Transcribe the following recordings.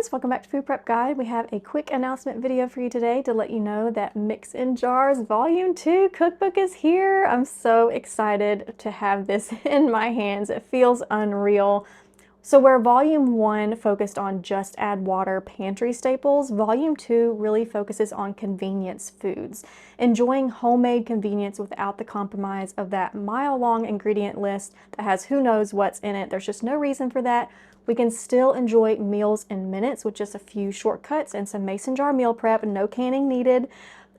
guys, welcome back to Food Prep Guide. We have a quick announcement video for you today to let you know that Mix in Jars Volume 2 cookbook is here. I'm so excited to have this in my hands. It feels unreal. So where Volume 1 focused on just add water pantry staples, Volume 2 really focuses on convenience foods, enjoying homemade convenience without the compromise of that mile-long ingredient list that has who knows what's in it. There's just no reason for that. We can still enjoy meals in minutes with just a few shortcuts and some mason jar meal prep, no canning needed.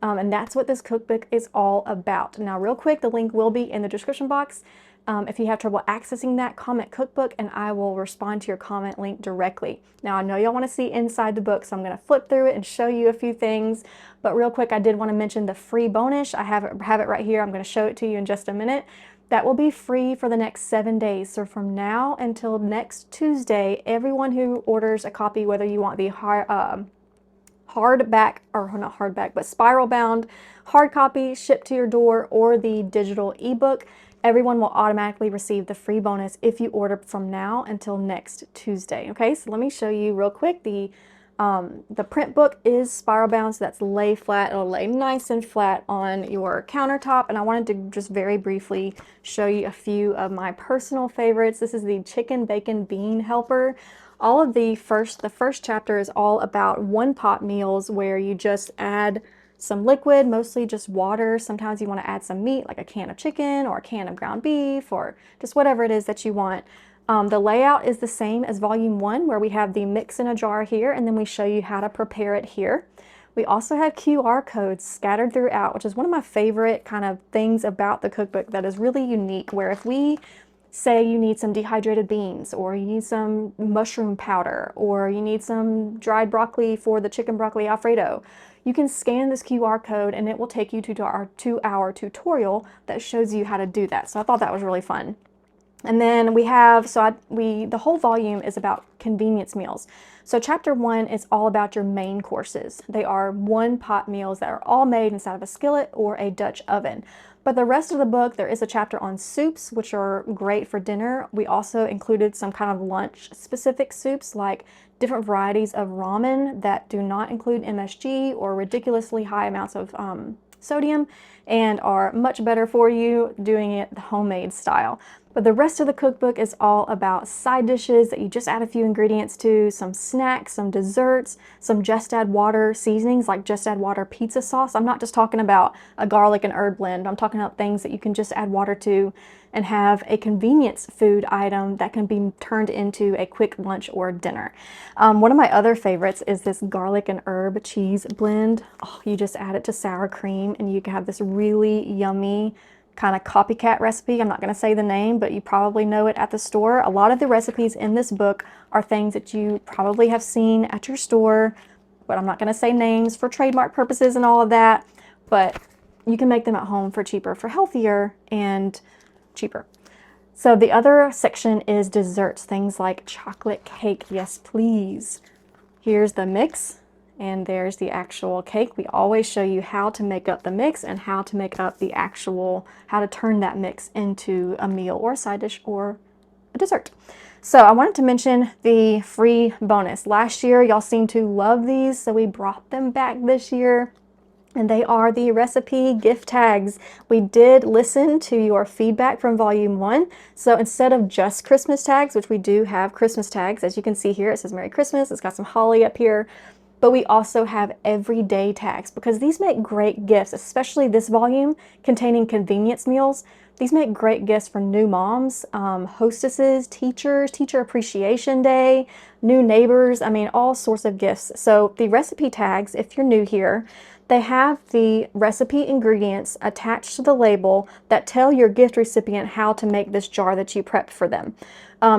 And that's what this cookbook is all about. Now, real quick, the link will be in the description box. If you have trouble accessing that, comment cookbook and I will respond to your comment link directly. Now, I know y'all want to see inside the book, so I'm going to flip through it and show you a few things. But real quick, I did want to mention the free bonus. I have it right here. I'm going to show it to you in just a minute. That will be free for the next 7 days. So from now until next Tuesday, everyone who orders a copy, whether you want the hardback, or not hardback, but spiral bound hard copy shipped to your door or the digital ebook, everyone will automatically receive the free bonus if you order from now until next Tuesday. Okay, so let me show you real quick. The print book is spiral bound, so that's lay flat. It'll lay nice and flat on your countertop. And I wanted to just very briefly show you a few of my personal favorites. This is the chicken bacon bean helper. All of the first chapter is all about one pot meals where you just add some liquid, mostly just water. Sometimes you want to add some meat, like a can of chicken or a can of ground beef or just whatever it is that you want. The layout is the same as Volume 1, where we have the mix in a jar here, and then we show you how to prepare it here. We also have QR codes scattered throughout, which is one of my favorite kind of things about the cookbook that is really unique, where if we say you need some dehydrated beans, or you need some mushroom powder, or you need some dried broccoli for the chicken broccoli Alfredo, you can scan this QR code and it will take you to our 2-hour tutorial that shows you how to do that. So I thought that was really fun. And then we have, the whole volume is about convenience meals. So chapter 1 is all about your main courses. They are one pot meals that are all made inside of a skillet or a Dutch oven. But the rest of the book, there is a chapter on soups, which are great for dinner. We also included some kind of lunch specific soups, like different varieties of ramen that do not include MSG or ridiculously high amounts of sodium and are much better for you doing it the homemade style. But the rest of the cookbook is all about side dishes that you just add a few ingredients to, some snacks, some desserts, some just add water seasonings like just add water pizza sauce. I'm not just talking about a garlic and herb blend. I'm talking about things that you can just add water to and have a convenience food item that can be turned into a quick lunch or dinner. One of my other favorites is this garlic and herb cheese blend. Oh, you just add it to sour cream and you can have this really yummy kind of copycat recipe. I'm not going to say the name, but you probably know it at the store. A lot of the recipes in this book are things that you probably have seen at your store, but I'm not going to say names for trademark purposes and all of that, but you can make them at home for cheaper, for healthier and cheaper. So the other section is desserts, things like chocolate cake. Yes, please. Here's the mix. And there's the actual cake. We always show you how to make up the mix and how to make up the actual, how to turn that mix into a meal or a side dish or a dessert. So I wanted to mention the free bonus. Last year, y'all seemed to love these, so we brought them back this year. And they are the recipe gift tags. We did listen to your feedback from Volume 1. So instead of just Christmas tags, which we do have Christmas tags, as you can see here, it says Merry Christmas. It's got some holly up here. But we also have everyday tags because these make great gifts, especially this volume containing convenience meals. These make great gifts for new moms, hostesses, teachers, Teacher Appreciation Day, new neighbors, I mean, all sorts of gifts. So the recipe tags, if you're new here, they have the recipe ingredients attached to the label that tell your gift recipient how to make this jar that you prepped for them.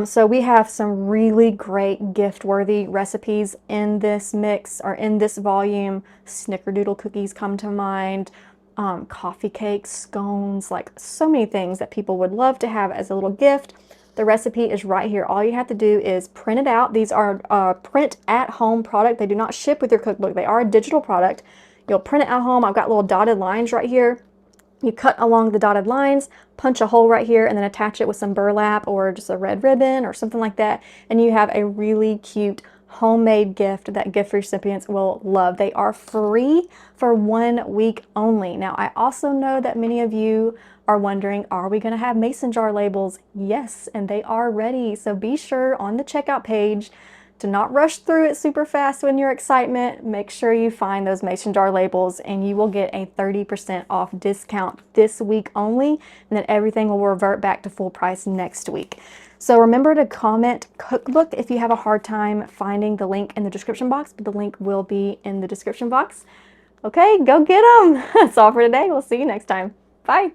So we have some really great gift-worthy recipes in this mix or in this volume. Snickerdoodle cookies come to mind, coffee cakes, scones, like so many things that people would love to have as a little gift. The recipe is right here. All you have to do is print it out. These are print at home product. They do not ship with your cookbook. They are a digital product. You'll print it at home. I've got little dotted lines right here. You cut along the dotted lines, punch a hole right here, and then attach it with some burlap or just a red ribbon or something like that, and you have a really cute homemade gift that gift recipients will love. They are free for 1 week only. Now, I also know that many of you are wondering, are we going to have mason jar labels? Yes, and they are ready. So be sure on the checkout page to not rush through it super fast when you're excitement. Make sure you find those mason jar labels and you will get a 30% off discount this week only, and then everything will revert back to full price next week. So remember to comment cookbook if you have a hard time finding the link in the description box, but the link will be in the description box. Okay, go get them. That's all for today. We'll see you next time. Bye.